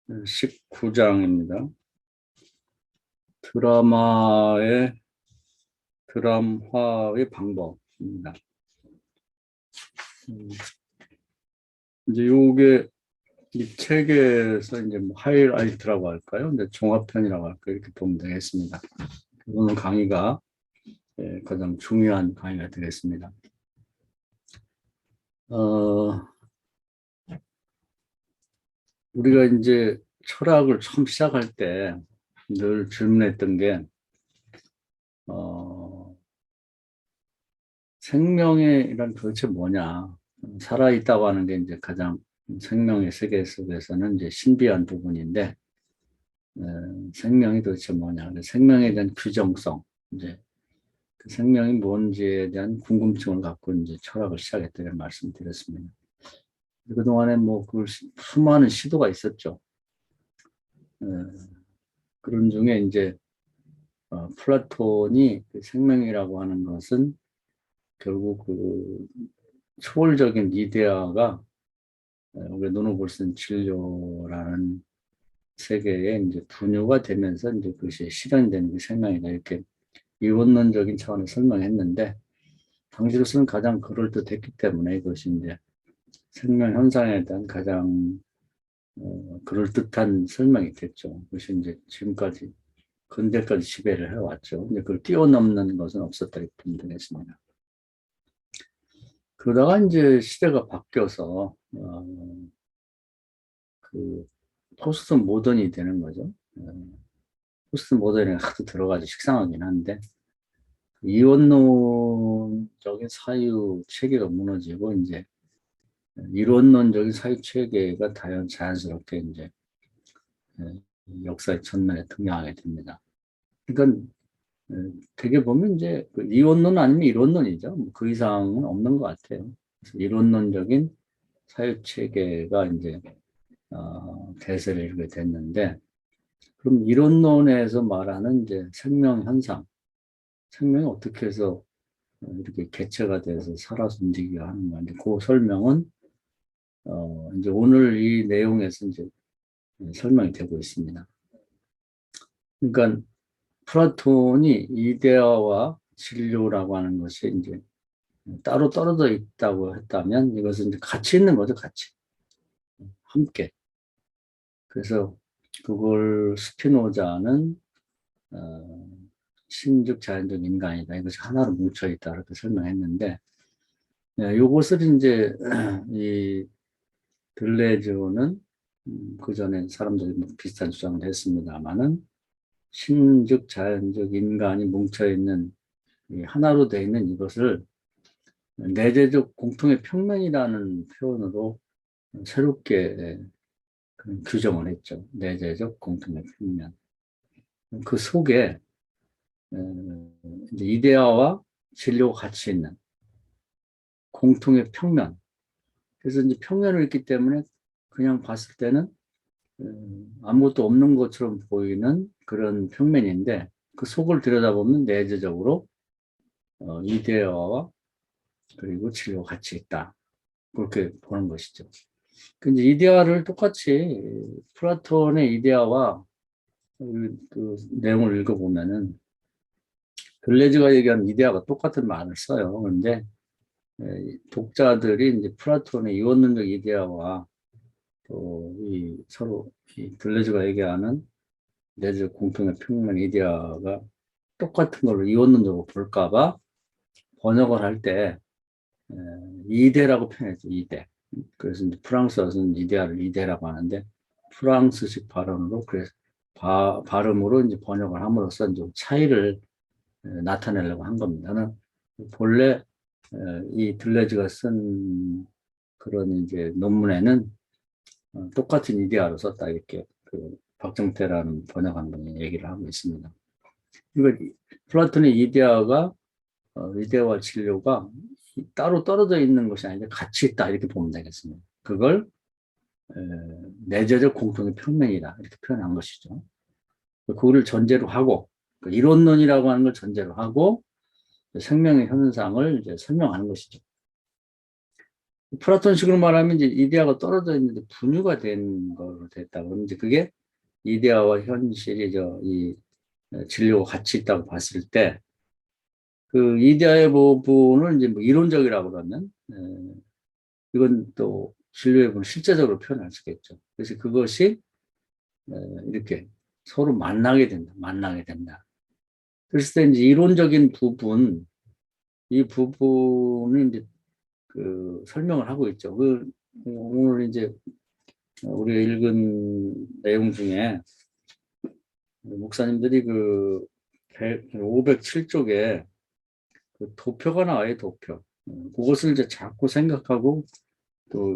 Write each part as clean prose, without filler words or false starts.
19장입니다. 드라마의 드람화의 방법입니다. 이제 요게 이 책에서 이제 뭐 하이라이트라고 할까요? 근데 종합편이라고 할까요? 이렇게 보면 되겠습니다. 오늘 강의가 가장 중요한 강의가 되겠습니다. 우리가 이제 철학을 처음 시작할 때 늘 질문했던 게 생명이란 도대체 뭐냐? 살아있다고 하는 게 이제 가장 생명의 세계 속에서는 이제 신비한 부분인데, 생명이 도대체 뭐냐? 생명에 대한 규정성, 이제 그 생명이 뭔지에 대한 궁금증을 갖고 이제 철학을 시작했다고 말씀드렸습니다. 그동안에 뭐 그 수많은 시도가 있었죠. 그런 중에 이제 플라톤이 그 생명이라고 하는 것은 결국 그 초월적인 이데아가 우리가 눈으로 볼 수 있는 진료라는 세계에 이제 분유가 되면서 이제 그것이 실현되는 게 생명이다. 이렇게 이원론적인 차원에서 설명했는데, 당시로서는 가장 그럴듯했기 때문에 이것이 이제 생명 현상에 대한 가장 그럴듯한 설명이 됐죠. 그것이 이제 지금까지 근대까지 지배를 해왔죠. 근데 그걸 뛰어넘는 것은 없었다 이렇게 보면 되겠습니다. 그러다가 이제 시대가 바뀌어서 그 포스트 모던이 되는 거죠. 포스트 모던이 하도 들어가지고 식상하긴 한데, 이원론적인 사유 체계가 무너지고 이제 이론론적인 사유 체계가 자연스럽게 이제 역사의 전면에 등장하게 됩니다. 그러니까 되게 보면 이제 그 이원론 아니면 이론론이죠. 뭐그 이상은 없는 것 같아요. 그래서 이론론적인 사유 체계가 이제 대세를 이루게 됐는데, 그럼 이론론에서 말하는 이제 생명 현상, 생명이 어떻게 해서 이렇게 개체가 돼서 살아서 움직이게 하는 건데, 그 설명은 이제 오늘 이 내용에서 이제 설명이 되고 있습니다. 그러니까 플라톤이 이데아와 진료라고 하는 것이 이제 따로 떨어져 있다고 했다면, 이것은 이제 같이 있는 거죠, 같이 함께. 그래서 그걸 스피노자는 신적 자연적 인간이다. 이것이 하나로 뭉쳐 있다. 이렇게 설명했는데, 요것을 이제 이 들레즈는 그 전에 사람들이 뭐 비슷한 주장을 했습니다만은, 신적 자연적 인간이 뭉쳐 있는 하나로 되어 있는 이것을 내재적 공통의 평면이라는 표현으로 새롭게 규정을 했죠. 내재적 공통의 평면. 그 속에 이제 이데아와 진료가 같이 있는 공통의 평면. 그래서 이제 평면을 있기 때문에 그냥 봤을 때는 아무것도 없는 것처럼 보이는 그런 평면인데, 그 속을 들여다보면 내재적으로 이데아와 그리고 진료가 같이 있다. 그렇게 보는 것이죠. 근데 이데아를 똑같이 플라톤의 이데아와 그 내용을 읽어보면은 들레즈가 얘기하는 이데아가 똑같은 말을 써요. 그런데 독자들이 이제 플라톤의 이원론적 이데아와 또 이 서로 이 들레즈가 얘기하는 내적 공통의 평면 이데아가 똑같은 걸로 이원론적으로 볼까봐 번역을 할 때 이데라고 표현했죠. 이데. 그래서 이제 프랑스어서는 이데아를 이데라고 하는데, 프랑스식 발음으로 그래서 발음으로 이제 번역을 함으로써 이제 차이를 나타내려고 한 겁니다. 본래 이 들레즈가 쓴 그런 이제 논문에는 똑같은 이데아로 썼다 이렇게 그 박정태라는 번역한 분이 얘기를 하고 있습니다. 그러니까 플라톤의 이데아가 이데아와 진료가 따로 떨어져 있는 것이 아니라 같이 있다 이렇게 보면 되겠습니다. 그걸 내재적 공통의 평면이다 이렇게 표현한 것이죠. 그거를 전제로 하고, 이론론이라고 하는 걸 전제로 하고 생명의 현상을 이제 설명하는 것이죠. 플라톤식으로 말하면 이제 이데아가 떨어져 있는데 분유가 된 거로 됐다. 그러면 이제 그게 이데아와 현실이 이 진료가 같이 있다고 봤을 때 그 이데아의 부분을 이제 뭐 이론적이라고 그러면 이건 또 진료의 부분 실제적으로 표현할 수가 있죠. 그래서 그것이 이렇게 서로 만나게 된다. 만나게 된다. 그랬을 때 이제 이론적인 부분, 이 부분이 이제 그 설명을 하고 있죠. 오늘 이제 우리가 읽은 내용 중에 목사님들이 507쪽에 그 도표가 나와요, 도표. 그것을 이제 자꾸 생각하고 또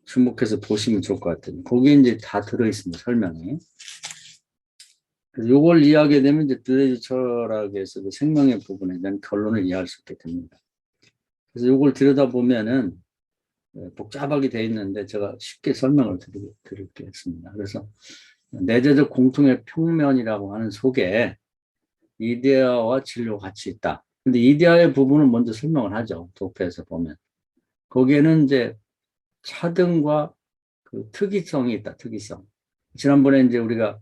주목해서 보시면 좋을 것 같아요. 거기에 이제 다 들어있습니다, 설명이. 그래서 이걸 이해하게 되면 이제 드레이즈 철학에서 그 생명의 부분에 대한 결론을 이해할 수 있게 됩니다. 그래서 이걸 들여다보면은 복잡하게 되어 있는데 제가 쉽게 설명을 드리겠습니다. 그래서 내재적 공통의 평면이라고 하는 속에 이데아와 진료가 같이 있다. 근데 이데아의 부분은 먼저 설명을 하죠. 도표에서 보면. 거기에는 이제 차등과 그 특이성이 있다. 특이성. 지난번에 이제 우리가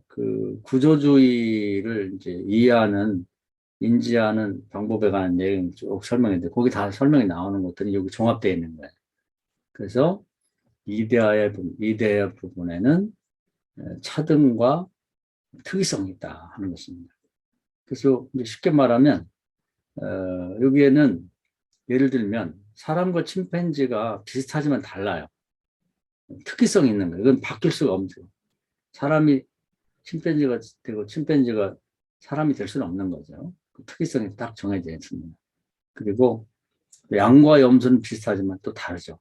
그 구조주의를 이제 이해하는 인지하는 방법에 관한 내용 쭉 설명했는데 거기 다 설명이 나오는 것들이 여기 종합되어 있는 거예요. 그래서 이데아 부분에는 차등과 특이성이 있다 하는 것입니다. 그래서 이제 쉽게 말하면 여기에는 예를 들면 사람과 침팬지가 비슷하지만 달라요. 특이성이 있는 거예요. 이건 바뀔 수가 없죠. 사람이 침팬지가 되고 침팬지가 사람이 될 수는 없는 거죠. 그 특이성이 딱 정해져 있습니다. 그리고 양과 염소는 비슷하지만 또 다르죠.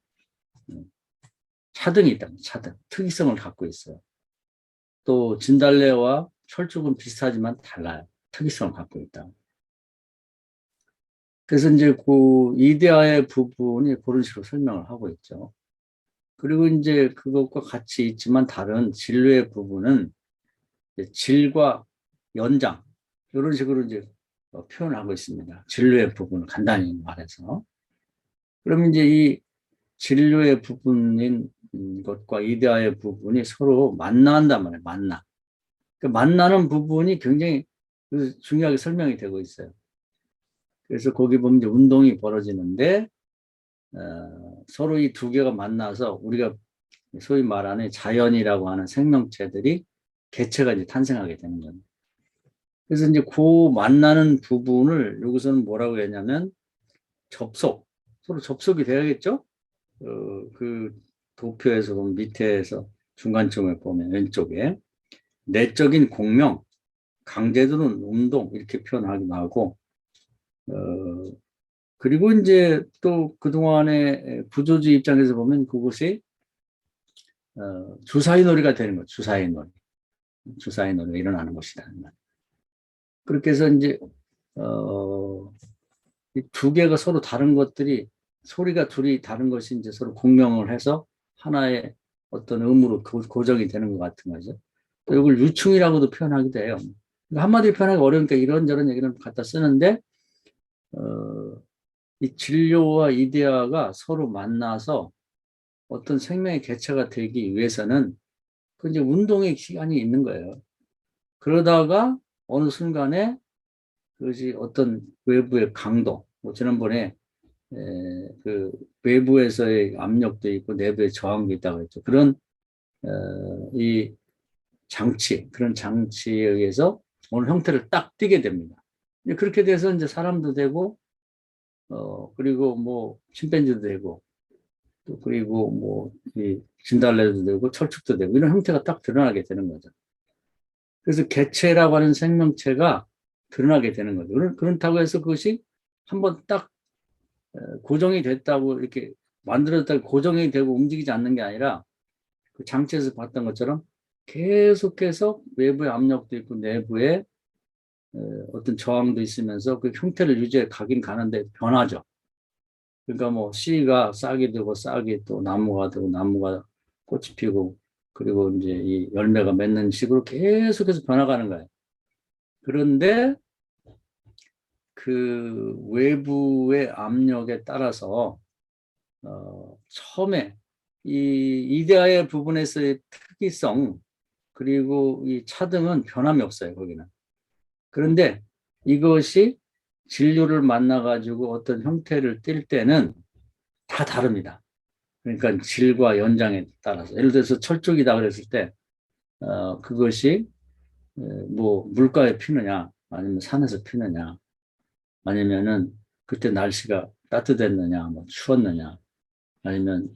차등이 있다. 차등. 특이성을 갖고 있어요. 또 진달래와 철쭉은 비슷하지만 달라요. 특이성을 갖고 있다. 그래서 이제 그 이데아의 부분이 그런 식으로 설명을 하고 있죠. 그리고 이제 그것과 같이 있지만 다른 진료의 부분은 질과 연장 이런 식으로 이제 표현하고 있습니다. 진료의 부분을 간단히 말해서. 그러면 이제 이 진료의 부분인 것과 이데아의 부분이 서로 만나한단 말이에요. 만나. 그 만나는 부분이 굉장히 중요하게 설명이 되고 있어요. 그래서 거기 보면 이제 운동이 벌어지는데 서로 이 두 개가 만나서 우리가 소위 말하는 자연이라고 하는 생명체들이 개체가 이제 탄생하게 되는 거예요. 그래서 이제 그 만나는 부분을 여기서는 뭐라고 했냐면 접속, 서로 접속이 돼야겠죠? 그 도표에서 보면 밑에서 중간쯤에 보면 왼쪽에 내적인 공명, 강제드는 운동 이렇게 표현하기도 하고 어, 그리고 이제 또 그동안의 구조주의 입장에서 보면 그것이 주사위 놀이가 되는 거죠. 주사위 놀이. 주사위 놀이가 일어나는 것이다. 그렇게 해서 이제 두 개가 서로 다른 것들이 소리가 둘이 다른 것이 이제 서로 공명을 해서 하나의 어떤 음으로 고정이 되는 것 같은 거죠. 또 이걸 유충이라고도 표현하기도 해요. 그러니까 한마디로 표현하기 어려우니까 이런저런 얘기를 갖다 쓰는데 이 진료와 이데아가 서로 만나서 어떤 생명의 개체가 되기 위해서는 그 이제 운동의 시간이 있는 거예요. 그러다가 어느 순간에 그것이 어떤 외부의 강도, 뭐 지난번에 그 외부에서의 압력도 있고 내부의 저항도 있다고 했죠. 그런 이 장치, 그런 장치에 의해서 어느 형태를 딱 띠게 됩니다. 그렇게 돼서 이제 사람도 되고, 그리고 뭐 침팬지도 되고, 또 그리고 뭐 이 진달래도 되고 철쭉도 되고 이런 형태가 딱 드러나게 되는 거죠. 그래서 개체라고 하는 생명체가 드러나게 되는 거죠. 그렇다고 해서 그것이 한번 딱 고정이 됐다고 이렇게 만들어졌다고 고정이 되고 움직이지 않는 게 아니라 그 장치에서 봤던 것처럼 계속해서 외부의 압력도 있고 내부에 어떤 저항도 있으면서 그 형태를 유지해 가긴 가는데 변하죠. 그러니까 뭐 씨가 싹이 되고 싹이 또 나무가 되고 나무가 꽃이 피고 그리고 이제 이 열매가 맺는 식으로 계속해서 변화가는 거예요. 그런데 그 외부의 압력에 따라서 처음에 이 이데아의 부분에서의 특이성 그리고 이 차등은 변함이 없어요. 거기는. 그런데 이것이 진료를 만나가지고 어떤 형태를 띌 때는 다 다릅니다. 그러니까 질과 연장에 따라서 예를 들어서 철쭉이다 그랬을 때 그것이 뭐 물가에 피느냐 아니면 산에서 피느냐 아니면은 그때 날씨가 따뜻했느냐 뭐 추웠느냐 아니면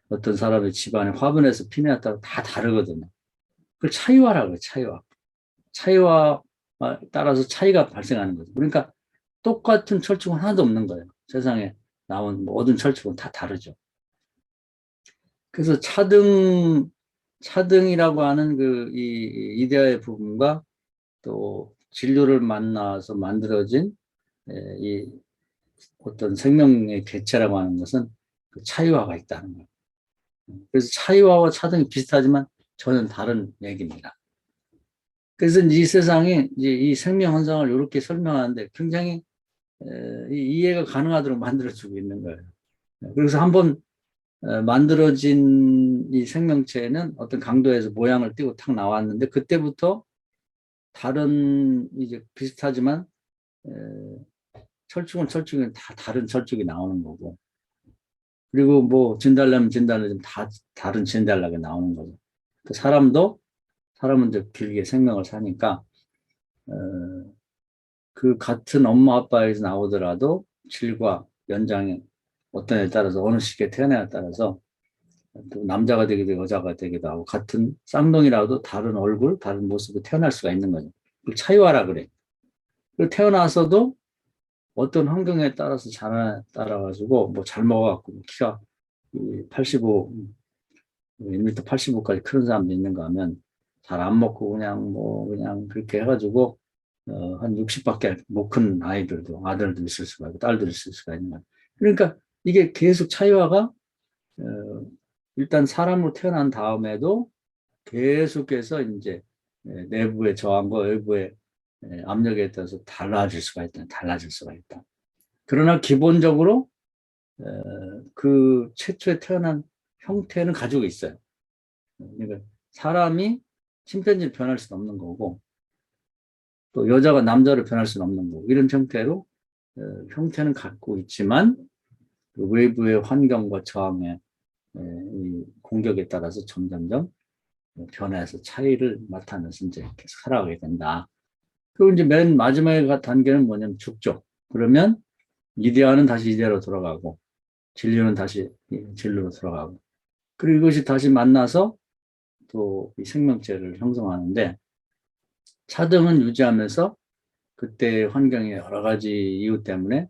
어떤 사람의 집안에 화분에서 피느냐에 따라 다 다르거든요. 그걸 차이화라고 해요. 차이화. 차이화 따라서 차이가 발생하는 거죠. 그러니까 똑같은 철쭉은 하나도 없는 거예요. 세상에 나온 모든 철쭉은 다 다르죠. 그래서 차등이라고 하는 그 이 이데아의 부분과 또 진료를 만나서 만들어진 이 어떤 생명의 개체라고 하는 것은 그 차이화가 있다는 거예요. 그래서 차이화와 차등이 비슷하지만 저는 다른 얘기입니다. 그래서 이 세상에 이제 이 생명 현상을 이렇게 설명하는데 굉장히 이해가 가능하도록 만들어주고 있는 거예요. 그래서 한번 만들어진 이 생명체는 어떤 강도에서 모양을 띠고 탁 나왔는데 그때부터 다른 이제 비슷하지만 철쭉은 다 다른 철쭉이 나오는 거고 그리고 뭐 진달래면 진달래 다 다른 진달래가 나오는 거죠. 사람은 이제 길게 생명을 사니까 어, 그 같은 엄마 아빠에서 나오더라도 질과 연장에 어떤 에 따라서 어느 시기에 태어나에 따라서 또 남자가 되기도 여자가 되기도 하고 같은 쌍둥이라도 다른 얼굴, 다른 모습으로 태어날 수가 있는 거죠. 그 차이화라 그래. 그리고 태어나서도 어떤 환경에 따라서 따라가지고 뭐 잘 먹어갖고 키가 85, 1m 85까지 큰 사람도 있는가 하면 잘 안 먹고 그냥 그렇게 해가지고 한 60밖에 못 큰 아들도 있을 수가 있고 딸도 있을 수가 있는 거예요. 그러니까 이게 계속 차이화가 일단 사람으로 태어난 다음에도 계속해서 이제 내부의 저항과 외부의 압력에 따라서 달라질 수가 있다. 그러나 기본적으로 그 최초에 태어난 형태는 가지고 있어요. 그러니까 사람이 침팬지를 변할 수는 없는 거고 또 여자가 남자로 변할 수는 없는 거고 이런 형태로 형태는 갖고 있지만 그 외부의 환경과 저항의 이 공격에 따라서 점점점 변해서 차이를 나타내서 이제 이렇게 살아가게 된다. 그리고 이제 맨 마지막에 단계는 뭐냐면 죽죠. 그러면 이데아는 다시 이데아로 돌아가고 진료는 다시 진료로 돌아가고 그리고 이것이 다시 만나서 또 이 생명체를 형성하는데 차등은 유지하면서 그때 환경의 여러 가지 이유 때문에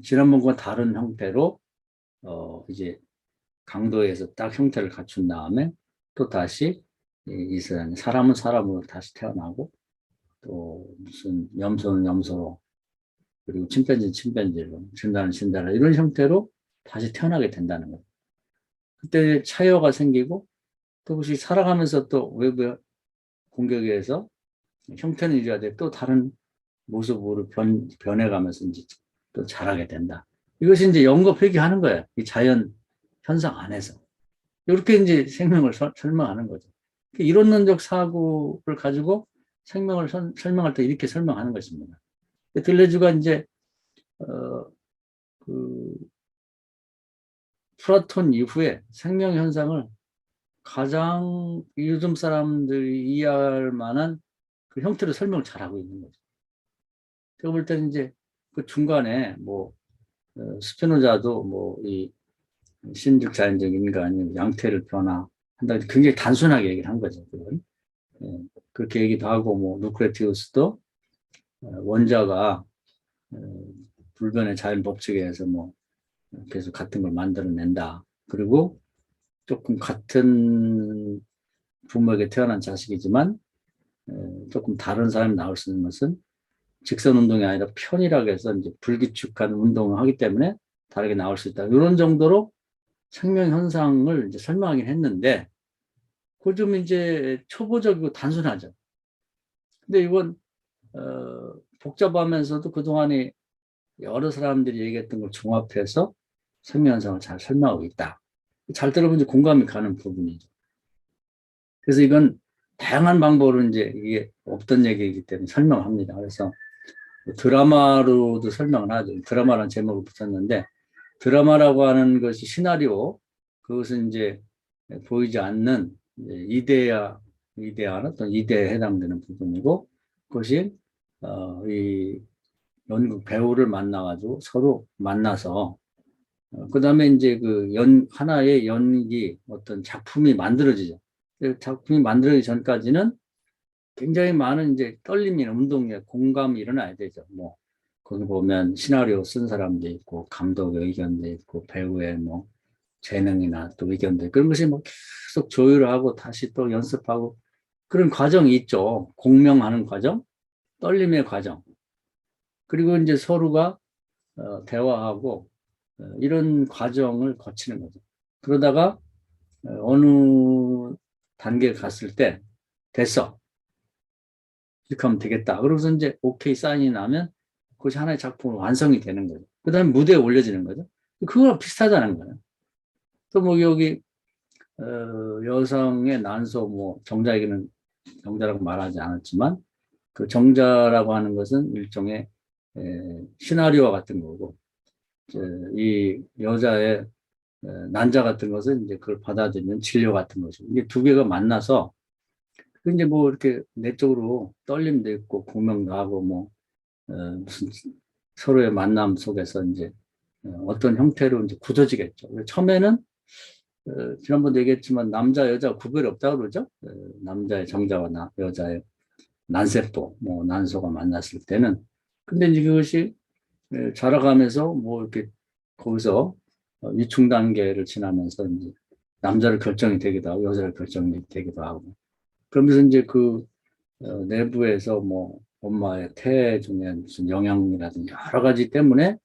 지난번과 다른 형태로 이제 강도에서 딱 형태를 갖춘 다음에 또 다시 이 세상에 사람은 사람으로 다시 태어나고 또 무슨 염소는 염소로 그리고 침팬지는 침팬지로 진달은 진달로 이런 형태로 다시 태어나게 된다는 거예요. 그때 차이가 생기고 또 그것이 살아가면서 또 외부 공격에 의해서 형태는 유지하되 또 다른 모습으로 변해가면서 이제 또 자라게 된다. 이것이 이제 연구 표기하는 거예요. 이 자연 현상 안에서. 이렇게 이제 생명을 설명하는 거죠. 이론론적 사고를 가지고 생명을 설명할 때 이렇게 설명하는 것입니다. 들레주가 이제 그 플라톤 이후에 생명 현상을 가장 요즘 사람들이 이해할 만한 그 형태로 설명을 잘하고 있는 거죠. 제가 볼 때는 이제 그 중간에 뭐 스피노자도 뭐 이 신적 자연적 인간이 양태를 변화한다 굉장히 단순하게 얘기를 한 거죠. 그건. 예, 그렇게 얘기도 하고 뭐 루크레티우스도 원자가 불변의 자연 법칙에 의해서 뭐 계속 같은 걸 만들어낸다. 그리고 조금 같은 부모에게 태어난 자식이지만 조금 다른 사람이 나올 수 있는 것은 직선 운동이 아니라 편이라고 해서 이제 불규칙한 운동을 하기 때문에 다르게 나올 수 있다. 이런 정도로 생명 현상을 이제 설명하긴 했는데, 그 좀 이제 초보적이고 단순하죠. 근데 이건 복잡하면서도 그동안에 여러 사람들이 얘기했던 걸 종합해서 생명현상을 잘 설명하고 있다. 잘 들어보면 공감이 가는 부분이죠. 그래서 이건 다양한 방법으로 이제 이게 없던 얘기이기 때문에 설명합니다. 그래서 드라마로도 설명을 하죠. 드라마라는 제목을 붙였는데, 드라마라고 하는 것이 시나리오, 그것은 이제 보이지 않는 이데아는 또 이데에 해당되는 부분이고, 그것이 이 연극 배우를 만나가지고 서로 만나서 그다음에 이제 하나의 연기 어떤 작품이 만들어지죠. 작품이 만들어지기 전까지는 굉장히 많은 이제 떨림이나 운동에 공감이 일어나야 되죠. 뭐 거기 보면 시나리오 쓴 사람도 있고 감독의 의견도 있고 배우의 뭐 재능이나 또 의견도 있고 그런 것이 뭐 계속 조율하고 다시 또 연습하고 그런 과정이 있죠. 공명하는 과정, 떨림의 과정. 그리고 이제 서로가 대화하고 이런 과정을 거치는 거죠. 그러다가 어느 단계에 갔을 때 됐어. 이렇게 하면 되겠다. 그러고서 이제 오케이 사인이 나면 그것이 하나의 작품으로 완성이 되는 거죠. 그 다음에 무대에 올려지는 거죠. 그거랑 비슷하다는 거예요. 또 뭐 여기 여성의 난소 뭐 정자에게는 정자라고 말하지 않았지만 그 정자라고 하는 것은 일종의 시나리오와 같은 거고 이 여자의 난자 같은 것은 이제 그걸 받아들이는 진료 같은 것이고 이게 두 개가 만나서 이제 뭐 이렇게 내적으로 떨림도 있고 공명도 하고 뭐 무슨 서로의 만남 속에서 이제 어떤 형태로 이제 굳어지겠죠. 처음에는 지난번도 얘기했지만 남자 여자 구별이 없다고 그러죠. 남자의 정자와 여자의 난세포, 뭐 난소가 만났을 때는 근데 이제 그것이 자라가면서 뭐 이렇게 거기서 유충 단계를 지나면서 이제 남자를 결정이 되기도 하고 여자를 결정이 되기도 하고 그러면서 이제 내부에서 뭐 엄마의 태 중에 무슨 영양이라든지 여러 가지 때문에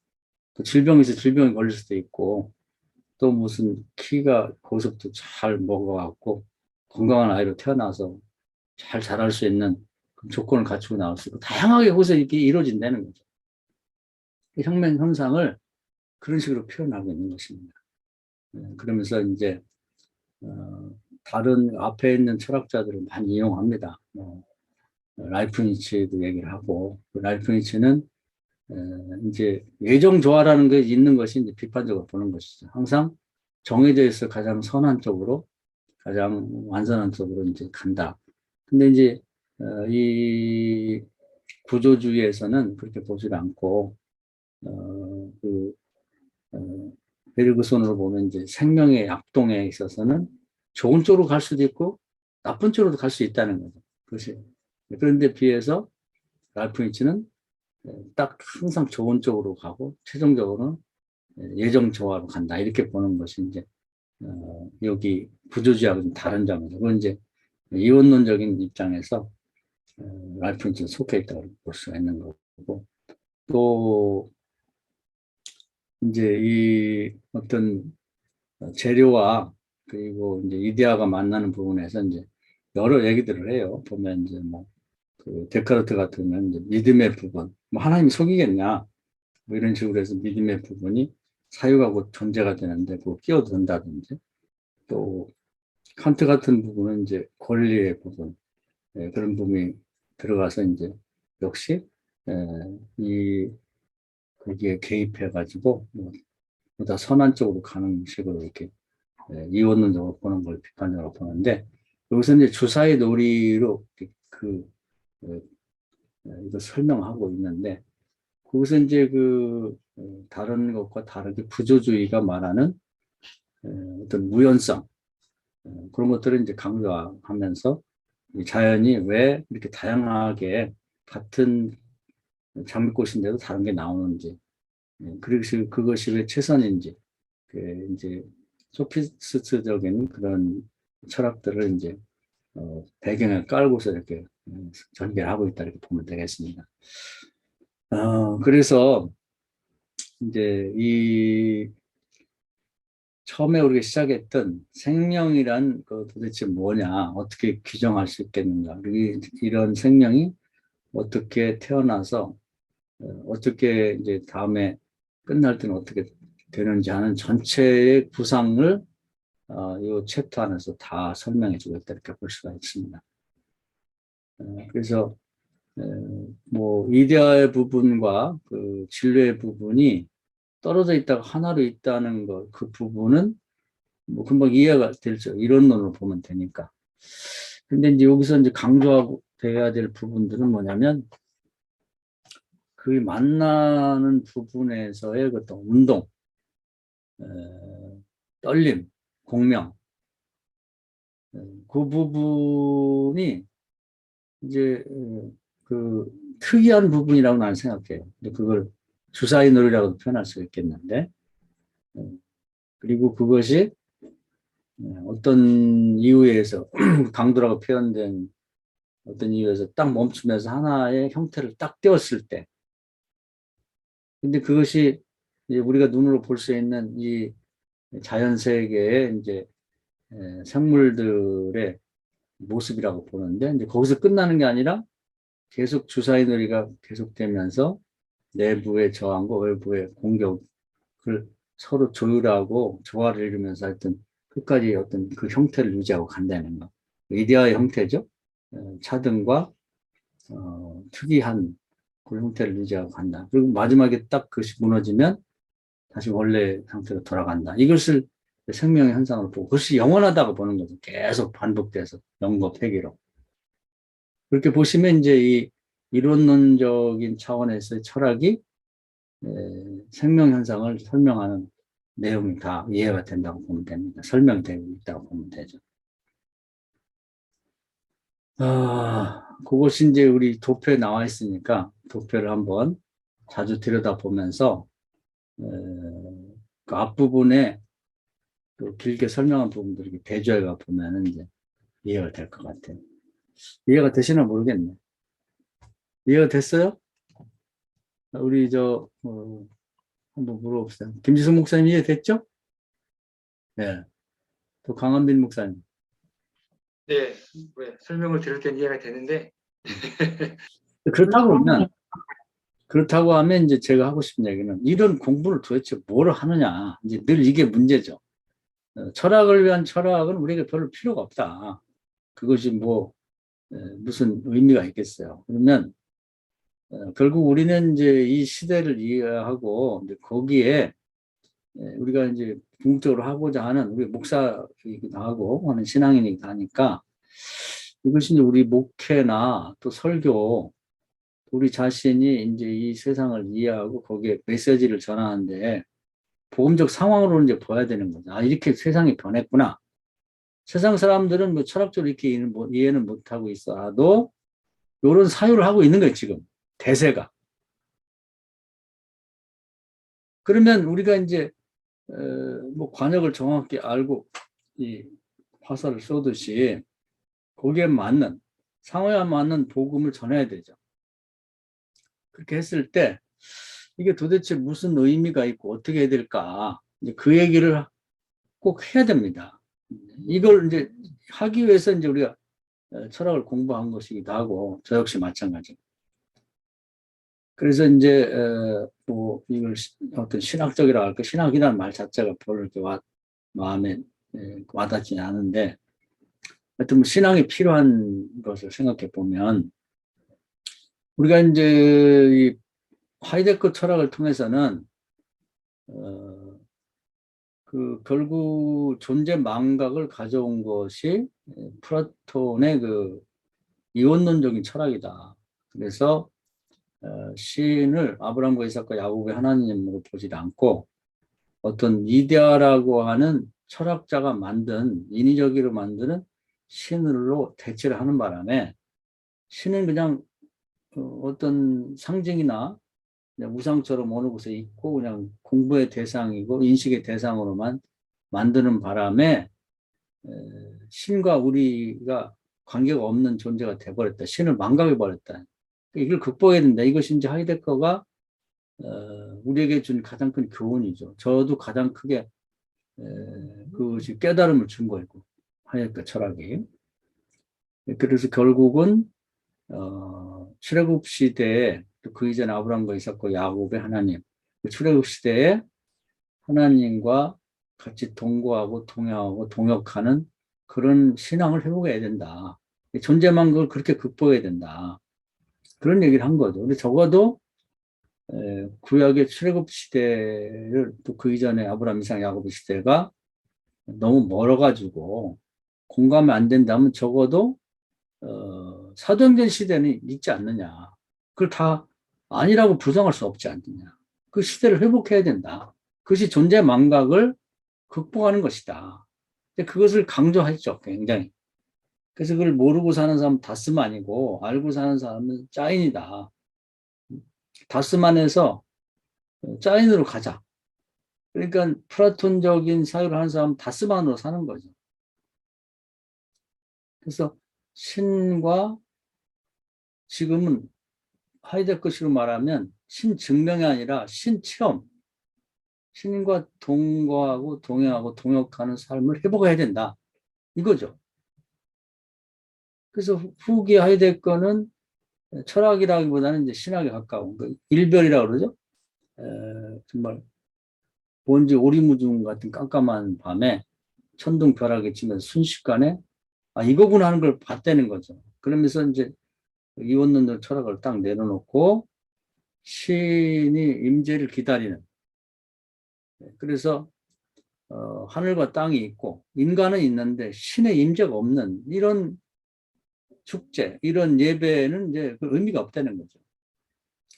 또 질병이 있어 질병이 걸릴 수도 있고 또 무슨 키가 거기서부터 잘 먹어갖고 건강한 아이로 태어나서 잘 자랄 수 있는 조건을 갖추고 나올 수 있고 다양하게 거기서 이렇게 이루어진다는 거죠. 혁명 현상을 그런 식으로 표현하고 있는 것입니다. 그러면서 이제 다른 앞에 있는 철학자들을 많이 이용합니다. 라이프니츠도 얘기를 하고 라이프니츠는 이제 예정조화라는 게 있는 것이 이제 비판적으로 보는 것이죠. 항상 정해져 있어 가장 선한 쪽으로 가장 완전한 쪽으로 이제 간다. 근데 이제 이 구조주의에서는 그렇게 보지 않고 그 베르그손으로 보면 이제 생명의 약동에 있어서는 좋은 쪽으로 갈 수도 있고 나쁜 쪽으로도 갈 수 있다는 거죠. 그것이 그런데 비해서 랄프니치는 딱 항상 좋은 쪽으로 가고 최종적으로는 예정 조화로 간다 이렇게 보는 것이 이제 여기 구조주의하고 좀 다른 점이죠. 그건 이제 이원론적인 입장에서 랄프니치가 속해 있다고 볼 수가 있는 거고 또 이제 이 어떤 재료와 그리고 이제 이데아가 만나는 부분에서 이제 여러 얘기들을 해요. 보면 이제 데카르트 같은 경우는 이제 믿음의 부분, 뭐 하나님이 속이겠냐, 뭐 이런 식으로 해서 믿음의 부분이 사유가 곧 존재가 되는데 그거 끼어든다든지 또 칸트 같은 부분은 이제 권리의 부분, 그런 부분이 들어가서 이제 역시 이 거기에 개입해가지고 뭐 보다 선한 쪽으로 가는 식으로 이렇게 이원론적으로 보는 걸 비판적으로 보는데 여기서 이제 주사의 놀이로 이거 설명하고 있는데 거기서 이제 다른 것과 다르게 구조주의가 말하는 어떤 무연성 그런 것들을 이제 강조하면서 자연이 왜 이렇게 다양하게 같은 장미꽃인데도 다른 게 나오는지 그리고 그것이 왜 최선인지 이제 소피스트적인 그런 철학들을 이제 배경에 깔고서 이렇게 전개를 하고 있다 이렇게 보면 되겠습니다. 그래서 이제 처음에 우리가 시작했던 생명이란 도대체 뭐냐, 어떻게 규정할 수 있겠는가, 그리고 이런 생명이 어떻게 태어나서 어떻게 이제 다음에 끝날 때는 어떻게 되는지 하는 전체의 구상을 이 챕터 안에서 다 설명해 주고 있다 이렇게 볼 수가 있습니다. 그래서 뭐 이데아의 부분과 그 진료의 부분이 떨어져 있다가 하나로 있다는 것, 그 부분은 뭐 금방 이해가 되죠. 이론론으로 보면 되니까. 근데 이제 여기서 이제 강조하고 돼야 될 부분들은 뭐냐면 그 만나는 부분에서의 그 어떤 운동, 떨림, 공명, 그 부분이 이제 그 특이한 부분이라고 나는 생각해요. 그걸 주사위 놀이라고 표현할 수 있겠는데, 그리고 그것이 어떤 이유에서 강도라고 표현된 어떤 이유에서 딱 멈추면서 하나의 형태를 딱 띄웠을 때, 근데 그것이 이제 우리가 눈으로 볼 수 있는 이 자연 세계의 이제 생물들의 모습이라고 보는데, 이제 거기서 끝나는 게 아니라 계속 주사위 놀이가 계속되면서 내부의 저항과 외부의 공격을 서로 조율하고 조화를 이루면서 하여튼 끝까지 어떤 그 형태를 유지하고 간다는 거. 이데아의 형태죠. 차등과 특이한 그 형태를 유지하고 간다. 그리고 마지막에 딱 그것이 무너지면 다시 원래 상태로 돌아간다. 이것을 생명의 현상으로 보고 그것이 영원하다고 보는 거죠. 계속 반복돼서 영겁회계로. 그렇게 보시면 이제 이 이론론적인 차원에서의 철학이 생명 현상을 설명하는 내용이 다 이해가 된다고 보면 됩니다. 설명되고 있다고 보면 되죠. 그것이 이제 우리 도표에 나와 있으니까 도표를 한번 자주 들여다보면서 그 앞부분에 또 길게 설명한 부분들이 대조해가 보면은 이제 이해가 될 것 같아요. 이해가 되시나 모르겠네. 이해가 됐어요? 우리 한번 물어봅시다. 김지승 목사님 이해됐죠? 네. 또 강한빈 목사님. 네, 설명을 들을 땐 이해가 되는데. 그렇다고 하면 이제 제가 하고 싶은 얘기는 이런 공부를 도대체 뭘 하느냐. 이제 늘 이게 문제죠. 철학을 위한 철학은 우리에게 별로 필요가 없다. 그것이 뭐 무슨 의미가 있겠어요. 그러면 결국 우리는 이제 이 시대를 이해하고 이제 거기에 우리가 이제 궁극적으로 하고자 하는 우리 목사이기도 하고 하는 신앙인이기도 하니까 이것이 이제 우리 목회나 또 설교 우리 자신이 이제 이 세상을 이해하고 거기에 메시지를 전하는데 복음적 상황으로 이제 봐야 되는 거죠. 이렇게 세상이 변했구나. 세상 사람들은 뭐 철학적으로 이렇게 이해는 못하고 있어도 이런 사유를 하고 있는 거예요, 지금. 대세가. 그러면 우리가 이제, 뭐 관역을 정확히 알고 이 화살을 쏘듯이 거기에 맞는, 상황에 맞는 복음을 전해야 되죠. 그렇게 했을 때 이게 도대체 무슨 의미가 있고 어떻게 해야 될까? 이제 그 얘기를 꼭 해야 됩니다. 이걸 이제 하기 위해서 이제 우리가 철학을 공부한 것이기도 하고, 저 역시 마찬가지. 그래서 이제, 뭐, 이걸 어떤 신학적이라 할까, 신학이라는 말 자체가 별로 이렇게 마음에 와닿지 않은데, 하여튼 뭐 신앙이 필요한 것을 생각해 보면, 우리가 이제 이 하이데크 철학을 통해서는, 어, 그 결국 존재 망각을 가져온 것이 플라톤의 그 이원론적인 철학이다. 그래서 신을 아브라함과 이삭과 야곱의 하나님으로 보지 않고 어떤 이데아라고 하는 철학자가 만든 인위적으로 만드는 신으로 대체를 하는 바람에 신은 그냥 어떤 상징이나 그냥 우상처럼 어느 곳에 있고 그냥 공부의 대상이고 인식의 대상으로만 만드는 바람에 신과 우리가 관계가 없는 존재가 돼버렸다. 신을 망각해버렸다. 이걸 극복해야 된다. 이것이 이제 하이데커가 우리에게 준 가장 큰 교훈이죠. 저도 가장 크게 그것이 깨달음을 준 거고 하이데커 철학이. 그래서 결국은 출애굽 시대에 또 그 이전 아브라함과 이삭과 야곱의 하나님, 출애굽 시대에 하나님과 같이 동거하고 동행하고 동역하는 그런 신앙을 회복해야 된다. 존재만 그걸 그렇게 극복해야 된다. 그런 얘기를 한 거죠. 근데 적어도 구약의 출애굽 시대를 또 그 이전에 아브라함, 이삭, 야곱 시대가 너무 멀어가지고 공감이 안 된다면 적어도 사도행전 시대는 있지 않느냐. 그걸 다 아니라고 부정할 수 없지 않느냐. 그 시대를 회복해야 된다. 그것이 존재 망각을 극복하는 것이다. 그것을 강조했죠, 굉장히. 그래서 그걸 모르고 사는 사람은 다스만이고 알고 사는 사람은 짜인이다. 다스만에서 짜인으로 가자. 그러니까 플라톤적인 사유를 하는 사람은 다스만으로 사는 거죠. 그래서 신과 지금은 하이데거식으로 말하면 신증명이 아니라 신체험, 신과 동거하고 동행하고 동역하는 삶을 회복해야 된다. 이거죠. 그래서 후기 하이데거는 철학이라기보다는 이제 신학에 가까운 그 일별이라고 그러죠. 정말 뭔지 오리무중 같은 깜깜한 밤에 천둥벼락이 치면서 순식간에 이거구나 하는 걸 봤다는 거죠. 그러면서 이제 이원론적 철학을 딱 내려놓고 신이 임재를 기다리는. 그래서 하늘과 땅이 있고 인간은 있는데 신의 임재가 없는 이런 축제, 이런 예배는 이제 그 의미가 없다는 거죠.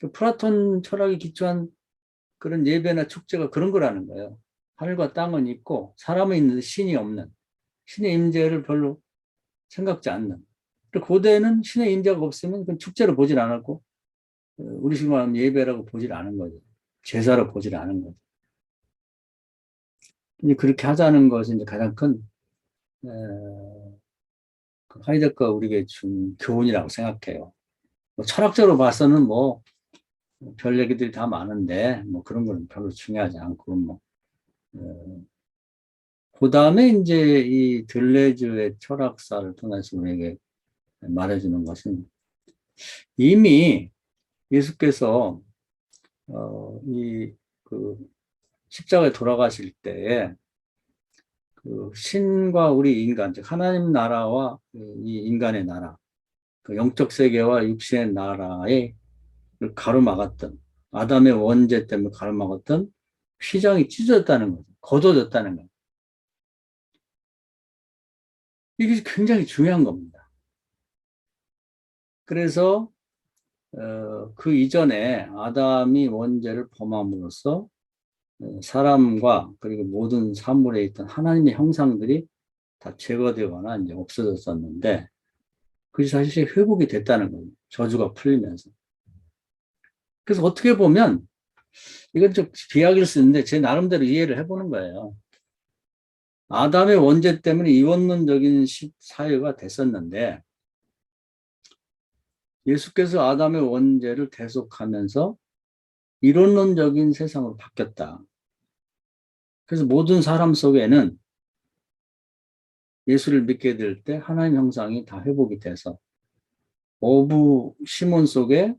그 플라톤 철학이 기초한 그런 예배나 축제가 그런 거라는 거예요. 하늘과 땅은 있고 사람은 있는데 신이 없는, 신의 임재를 별로 생각지 않는. 고대는 신의 임재가 없으면 그 축제로 보질 않았고 우리 식으로 말하면 예배라고 보질 않은 거죠. 제사로 보질 않은 거죠. 이제 그렇게 하자는 것이 이제 가장 큰 하이데거가 우리에게 준 교훈이라고 생각해요. 뭐 철학적으로 봐서는 뭐 별 얘기들이 다 많은데 뭐 그런 건 별로 중요하지 않고 뭐 그 다음에 이제 이 들레즈의 철학사를 통해서 우리에게 말해주는 것은 이미 예수께서 이 그 십자가에 돌아가실 때에 그 신과 우리 인간, 즉 하나님 나라와 이 인간의 나라, 그 영적 세계와 육신의 나라에 가로막았던 아담의 원죄 때문에 가로막았던 휘장이 찢어졌다는 거죠. 거둬졌다는 거죠. 이게 굉장히 중요한 겁니다. 그래서 그 이전에 아담이 원죄를 범함으로써 사람과 그리고 모든 사물에 있던 하나님의 형상들이 다 제거되거나 이제 없어졌었는데 그게 사실 회복이 됐다는 거예요. 저주가 풀리면서. 그래서 어떻게 보면 이건 좀 비약일 수 있는데 제 나름대로 이해를 해보는 거예요. 아담의 원죄 때문에 이원론적인 사유가 됐었는데 예수께서 아담의 원죄를 대속하면서 이론론적인 세상으로 바뀌었다. 그래서 모든 사람 속에는 예수를 믿게 될 때 하나님 형상이 다 회복이 돼서 어부 시몬 속에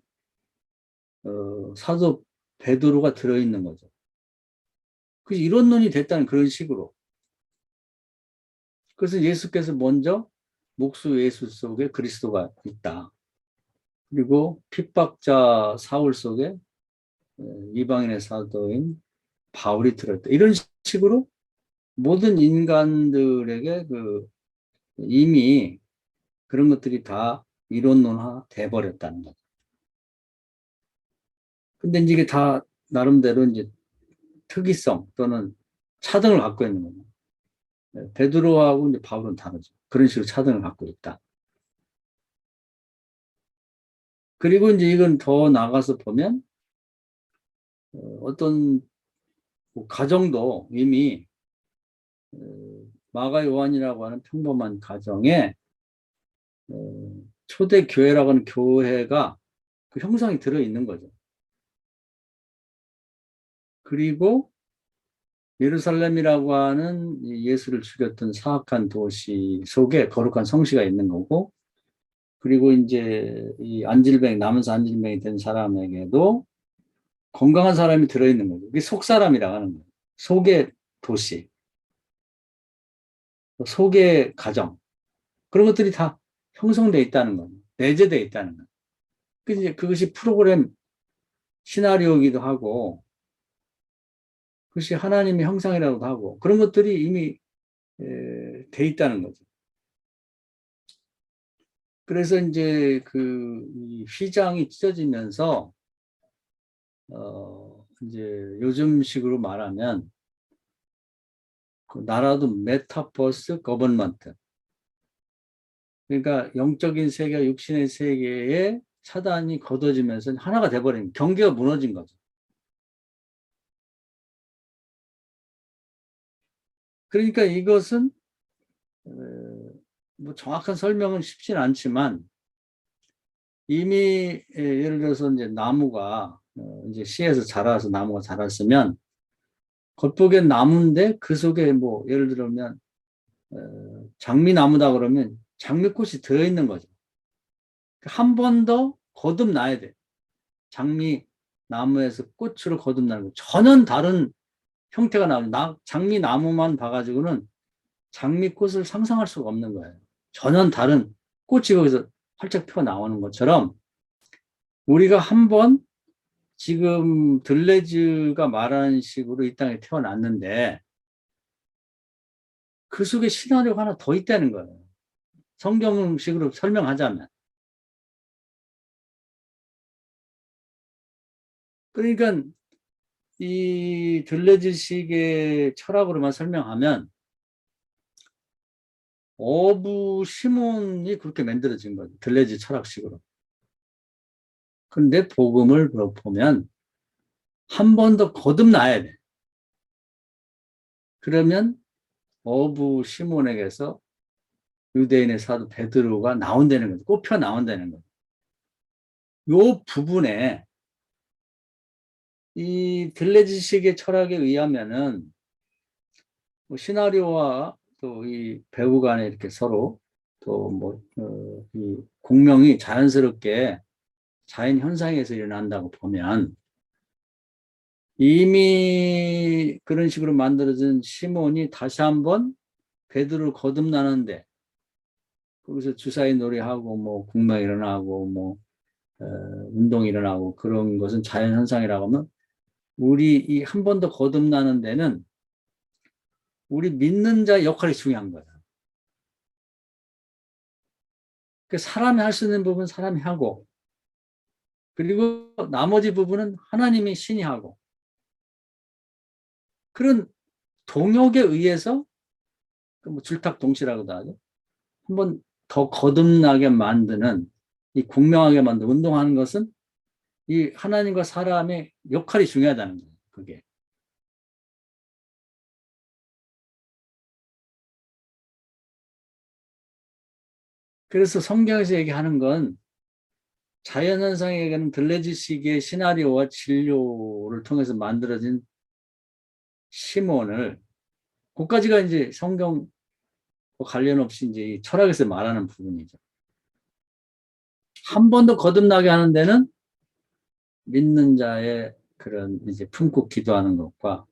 사도 베드로가 들어있는 거죠. 그래서 이론론이 됐다는 그런 식으로. 그래서 예수께서 먼저 목수 예수 속에 그리스도가 있다. 그리고 핍박자 사울 속에 이방인의 사도인 바울이 들어있다. 이런 식으로 모든 인간들에게 이미 그런 것들이 다 이론론화 돼버렸다는 거죠. 근데 이게 다 나름대로 이제 특이성 또는 차등을 갖고 있는 거예요. 베드로하고 이제 바울은 다르죠. 그런 식으로 차등을 갖고 있다. 그리고 이제 이건 더 나가서 보면 어떤 가정도 이미 마가 요한이라고 하는 평범한 가정에 초대 교회라고 하는 교회가 그 형상이 들어있는 거죠. 그리고 예루살렘이라고 하는 예수를 죽였던 사악한 도시 속에 거룩한 성시가 있는 거고, 그리고 이제 이 안질병, 남은서 안질병이 된 사람에게도 건강한 사람이 들어있는 거죠. 이게 속사람이라고 하는 거예요. 속의 도시, 속의 가정, 그런 것들이 다 형성되어 있다는 거예요. 내재되어 있다는 거예요. 그것이 프로그램 시나리오이기도 하고, 그것이 하나님의 형상이라고도 하고, 그런 것들이 이미 돼 있다는 거죠. 그래서 이제 이 휘장이 찢어지면서, 이제 요즘식으로 말하면, 그 나라도 메타버스 거버먼트. 그러니까 영적인 세계, 육신의 세계에 차단이 걷어지면서 하나가 돼버린, 경계가 무너진 거죠. 그러니까 이것은 뭐 정확한 설명은 쉽지는 않지만 이미 예를 들어서 이제 나무가 이제 씨에서 자라서 나무가 자랐으면 겉보기엔 나무인데 그 속에 뭐 예를 들면 장미나무다 그러면 장미꽃이 들어있는 거죠. 한 번 더 거듭나야 돼. 장미나무에서 꽃으로 거듭나는 거. 전혀 다른 형태가 나오는 장미나무만 봐가지고는 장미꽃을 상상할 수가 없는 거예요. 전혀 다른 꽃이 거기서 활짝 피어 나오는 것처럼 우리가 한번 지금 들레즈가 말하는 식으로 이 땅에 태어났는데 그 속에 시나리오가 하나 더 있다는 거예요. 성경식으로 설명하자면. 그러니까 이 들레즈식의 철학으로만 설명하면 어부 시몬이 그렇게 만들어진 거죠. 들레즈 철학식으로. 그런데 복음을 보면 한 번 더 거듭나야 돼. 그러면 어부 시몬에게서 유대인의 사도 베드로가 나온다는 거죠. 꼽혀 나온다는 거죠. 요 부분에 이 들레즈식의 철학에 의하면은 뭐 시나리오와 또 이 배우 간에 이렇게 서로 또 뭐 이 공명이 자연스럽게 자연 현상에서 일어난다고 보면 이미 그런 식으로 만들어진 시몬이 다시 한번 베드로를 거듭나는데 거기서 주사위 놀이하고 뭐 공명 일어나고 뭐 운동이 일어나고 그런 것은 자연 현상이라고 하면 우리 이 한 번 더 거듭나는 데는 우리 믿는 자의 역할이 중요한 거야. 그 사람이 할 수 있는 부분 사람이 하고 그리고 나머지 부분은 하나님이 신이 하고 그런 동역에 의해서 뭐 줄탁동시라고도 하죠. 한번 더 거듭나게 만드는 이 공명하게 만드는 운동하는 것은 이 하나님과 사람의 역할이 중요하다는 거예요. 그게. 그래서 성경에서 얘기하는 건 자연현상에게는 들레지식의 시나리오와 진료를 통해서 만들어진 시몬을 그까지가 이제 성경 관련 없이 이제 철학에서 말하는 부분이죠. 한 번 더 거듭나게 하는 데는 믿는 자의 그런 이제 품고 기도하는 것과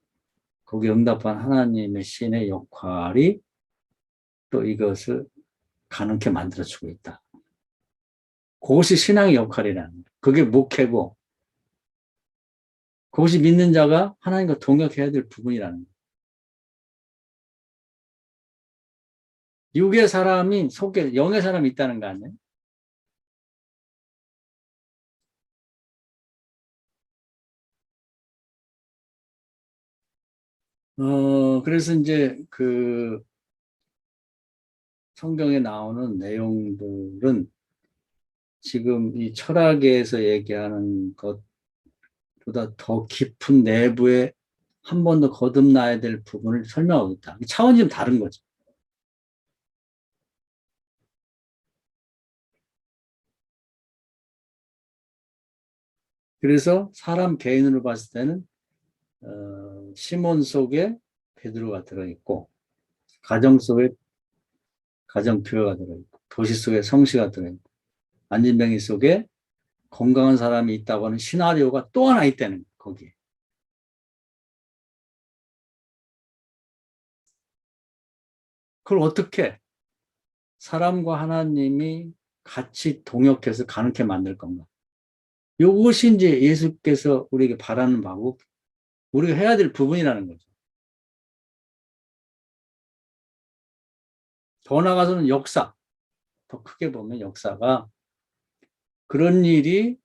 거기에 응답한 하나님의 신의 역할이 또 이것을 가능케 만들어주고 있다. 그것이 신앙의 역할이라는 거예요. 그게 목회고 그것이 믿는 자가 하나님과 동역해야 될 부분이라는 거예요. 육의 사람이 속에 영의 사람이 있다는 거 아니에요? 그래서 이제 성경에 나오는 내용들은 지금 이 철학에서 얘기하는 것보다 더 깊은 내부에 한 번 더 거듭나야 될 부분을 설명하고 있다. 차원이 좀 다른 거죠. 그래서 사람 개인으로 봤을 때는 시몬 속에 베드로가 들어있고 가정 속에 가정교회가 들어있고 도시 속에 성시가 들어있고 안진뱅이 속에 건강한 사람이 있다고 하는 시나리오가 또 하나 있다는 거예요. 거기에. 그걸 어떻게 사람과 하나님이 같이 동역해서 가능케 만들 건가? 이것이 이제 예수께서 우리에게 바라는 바고 우리가 해야 될 부분이라는 거죠. 더 나아가서는 역사, 더 크게 보면 역사가 그런 일이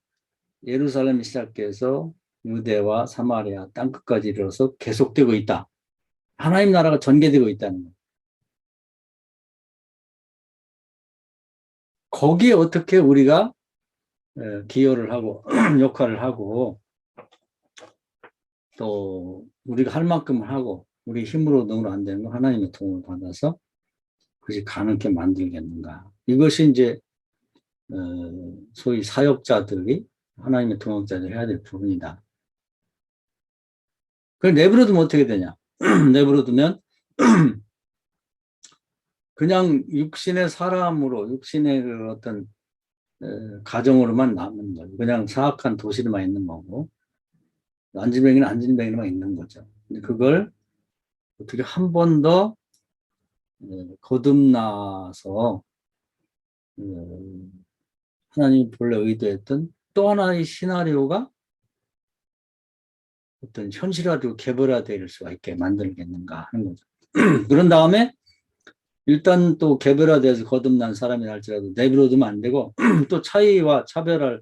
예루살렘 시작해서 유대와 사마리아 땅끝까지 이르러서 계속되고 있다. 하나님 나라가 전개되고 있다는 거예요. 거기에 어떻게 우리가 기여를 하고 역할을 하고 또 우리가 할 만큼을 하고 우리 힘으로 너무 안 되는 거 하나님의 도움을 받아서 그것이 가능하게 만들겠는가. 이것이 이제 소위 사역자들이 하나님의 동역자들이 해야 될 부분이다. 그걸 내버려두면 어떻게 되냐. 내버려두면 그냥 육신의 사람으로 육신의 그 어떤 가정으로만 남는 거예요. 그냥 사악한 도시로만 있는 거고 안진뱅이는 안진뱅이로만 있는 거죠. 근데 그걸 어떻게 한 번 더 거듭나서 하나님이 본래 의도했던 또 하나의 시나리오가 어떤 현실화되고 개별화될 수가 있게 만들겠는가 하는 거죠. 그런 다음에 일단 또 개별화돼서 거듭난 사람이 할지라도 내버려두면 안 되고 또 차이화를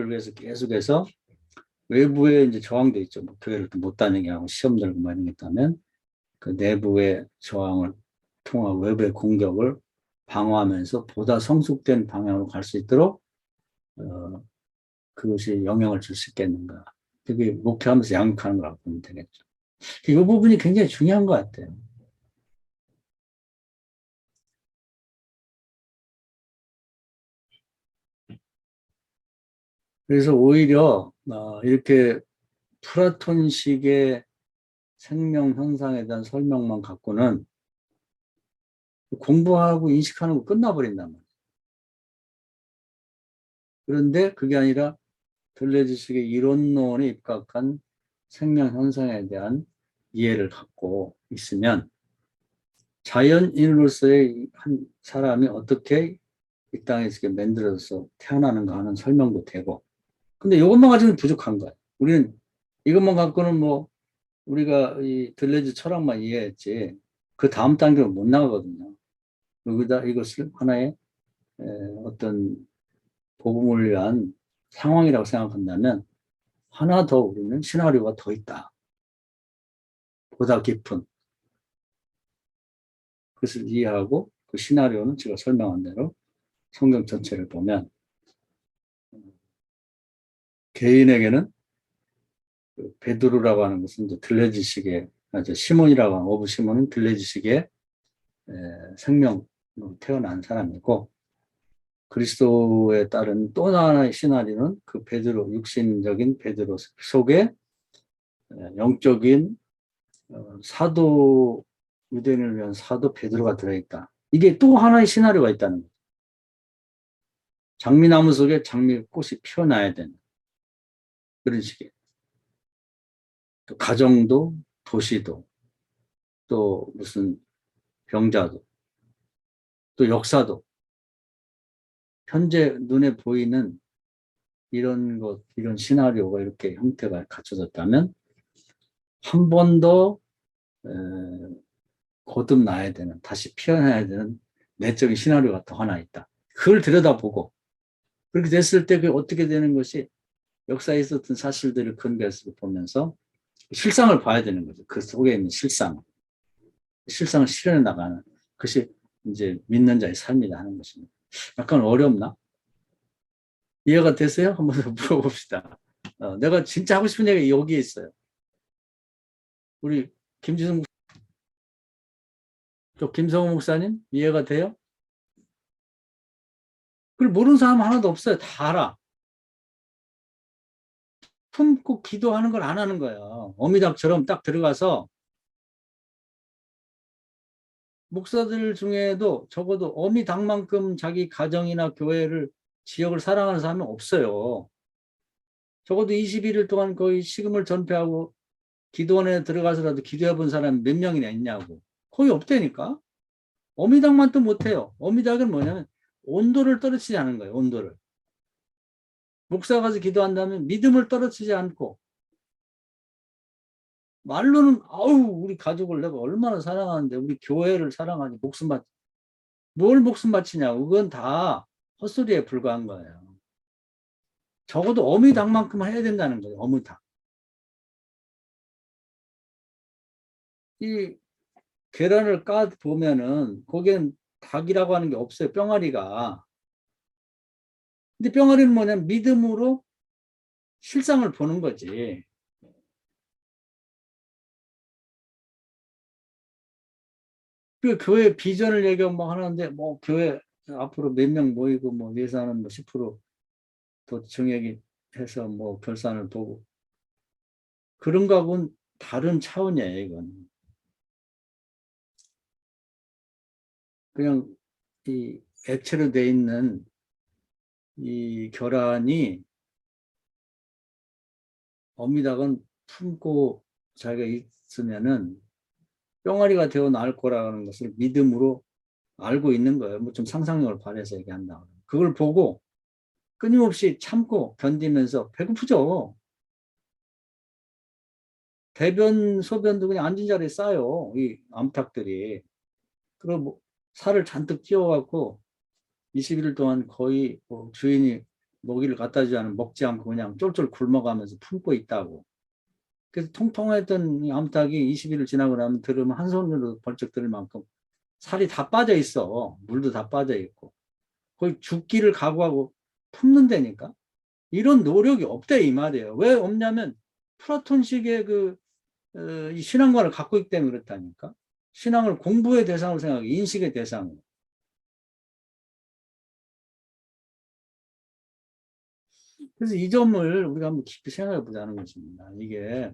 위해서 계속해서 외부에 이제 저항돼 있죠. 뭐 교회를 또 못 다니게 하고 시험 들고 뭐 이런 게 있다면 그 내부의 저항을 통한 외부의 공격을 방어하면서 보다 성숙된 방향으로 갈 수 있도록 그것이 영향을 줄 수 있겠는가. 그게 목표하면서 양육하는 거라고 보면 되겠죠. 이 부분이 굉장히 중요한 것 같아요. 그래서 오히려 이렇게 플라톤식의 생명 현상에 대한 설명만 갖고는 공부하고 인식하는 거 끝나버린단 말이에요. 그런데 그게 아니라 들레지식의 이론론에 입각한 생명 현상에 대한 이해를 갖고 있으면 자연인으로서의 한 사람이 어떻게 이 땅에서 만들어서 태어나는가 하는 설명도 되고 근데 이것만 가지고는 부족한 거예요. 우리는 이것만 갖고는 뭐 우리가 이 들레지 철학만 이해했지 그 다음 단계로 못 나가거든요. 여기다 이것을 하나의 어떤 복음을 위한 상황이라고 생각한다면 하나 더 우리는 시나리오가 더 있다. 보다 깊은 그것을 이해하고 그 시나리오는 제가 설명한 대로 성경 전체를 보면 개인에게는 그 베드로라고 하는 것은 이제 들레지식의 시몬이라고 하는 오브 시몬은 들레지식의 생명으로 태어난 사람이고 그리스도에 따른 또 하나의 시나리오는 그 베드로 육신적인 베드로 속에 영적인 사도 유대인을 위한 사도 베드로가 들어있다. 이게 또 하나의 시나리오가 있다는 거죠. 장미나무 속에 장미꽃이 피어나야 되는 그런 식이에요. 또 가정도 도시도 또 무슨 병자도 또 역사도 현재 눈에 보이는 이런 시나리오가 이렇게 형태가 갖춰졌다면 한 번 더 거듭나야 되는 다시 피어나야 되는 내적인 시나리오가 더 하나 있다. 그걸 들여다보고 그렇게 됐을 때 그게 어떻게 되는 것이 역사에 있었던 사실들을 근거해서 보면서 실상을 봐야 되는 거죠. 그 속에 있는 실상을 실현해 나가는 그것이 이제 믿는 자의 삶이다 하는 것입니다. 약간 어렵나? 이해가 되세요? 한번 더 물어봅시다. 내가 진짜 하고 싶은 얘기가 여기에 있어요. 우리 김지성 김성호 목사님 이해가 돼요? 그걸 모르는 사람 하나도 없어요. 다 알아. 품고 기도하는 걸 안 하는 거예요. 어미닭처럼 딱 들어가서 목사들 중에도 적어도 어미닭만큼 자기 가정이나 교회를 지역을 사랑하는 사람은 없어요. 적어도 21일 동안 거의 식음을 전폐하고 기도원에 들어가서라도 기도해 본 사람이 몇 명이나 있냐고. 거의 없다니까. 어미닭만 또 못해요. 어미닭은 뭐냐면 온도를 떨어뜨리지 않은 거예요. 온도를. 목사 가서 기도한다면 믿음을 떨어뜨리지 않고 말로는 아우 우리 가족을 내가 얼마나 사랑하는데 우리 교회를 사랑하니 목숨 바치 뭘 목숨 바치냐고 그건 다 헛소리에 불과한 거예요. 적어도 어미닭만큼은 해야 된다는 거예요. 어미닭. 이 계란을 까 보면은 거기엔 닭이라고 하는 게 없어요. 뿅아리가. 근데 뿅아리는 뭐냐면 믿음으로 실상을 보는 거지. 그 교회 비전을 얘기하고 뭐 하는데 뭐 교회 앞으로 몇 명 모이고 뭐 예산은 뭐 10%더 정액이 해서 뭐 결산을 보고 그런 거하고는 다른 차원이에요. 이건 그냥 이 액체로 돼 있는 이 계란이 어미닭은 품고 자기가 있으면은 뿅아리가 되어 나올 거라는 것을 믿음으로 알고 있는 거예요. 뭐 좀 상상력을 발휘해서 얘기한다. 그걸 보고 끊임없이 참고 견디면서 배고프죠. 대변, 소변도 그냥 앉은 자리에 싸요. 이 암탉들이. 그리고 뭐 살을 잔뜩 찌워갖고 21일 동안 거의 뭐 주인이 먹이를 갖다 주지 않으면 먹지 않고 그냥 쫄쫄 굶어가면서 품고 있다고. 그래서 통통했던 이 암탉이 20일을 지나고 나면 들으면 한 손으로 벌쩍 들을 만큼 살이 다 빠져 있어. 물도 다 빠져 있고. 거의 죽기를 각오하고 품는다니까. 이런 노력이 없대 이 말이에요. 왜 없냐면 플라톤식의 이 신앙관을 갖고 있기 때문에 그렇다니까. 신앙을 공부의 대상으로 생각하고 인식의 대상으로. 그래서 이 점을 우리가 한번 깊이 생각해 보자는 것입니다. 이게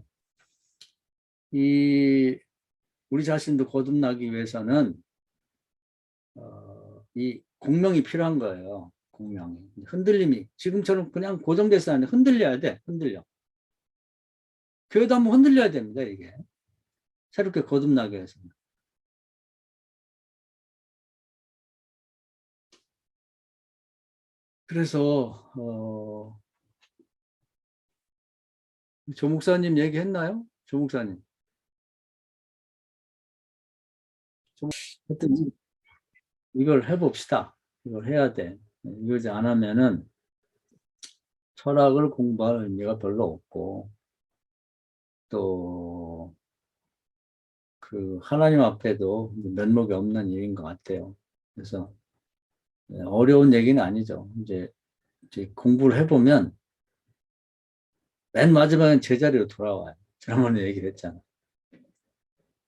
이 우리 자신도 거듭나기 위해서는 이 공명이 필요한 거예요. 공명이. 흔들림이 지금처럼 그냥 고정돼서 아니라 흔들려야 돼. 흔들려. 교회도 한번 흔들려야 됩니다. 이게 새롭게 거듭나기 위해서는. 그래서 조 목사님 얘기했나요? 조 목사님. 하여튼 이걸 해봅시다. 이걸 해야 돼. 이거지 않으면은 철학을 공부할 의미가 별로 없고 또 그 하나님 앞에도 면목이 없는 일인 것 같아요. 그래서 어려운 얘기는 아니죠. 이제 공부를 해보면 맨 마지막엔 제자리로 돌아와요. 지난번에 얘기를 했잖아.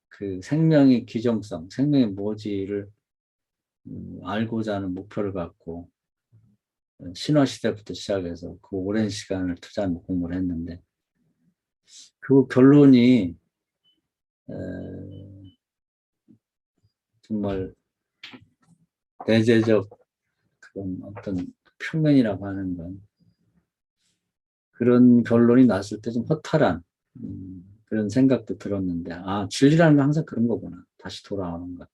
그 생명의 기정성, 생명의 뭐지를 알고자 하는 목표를 갖고 신화 시대부터 시작해서 그 오랜 시간을 투자하는 공부를 했는데 그 결론이 정말 내재적 그런 어떤 표면이라고 하는 건 그런 결론이 났을 때 좀 허탈한 그런 생각도 들었는데 아 진리라는 건 항상 그런 거구나. 다시 돌아오는 것.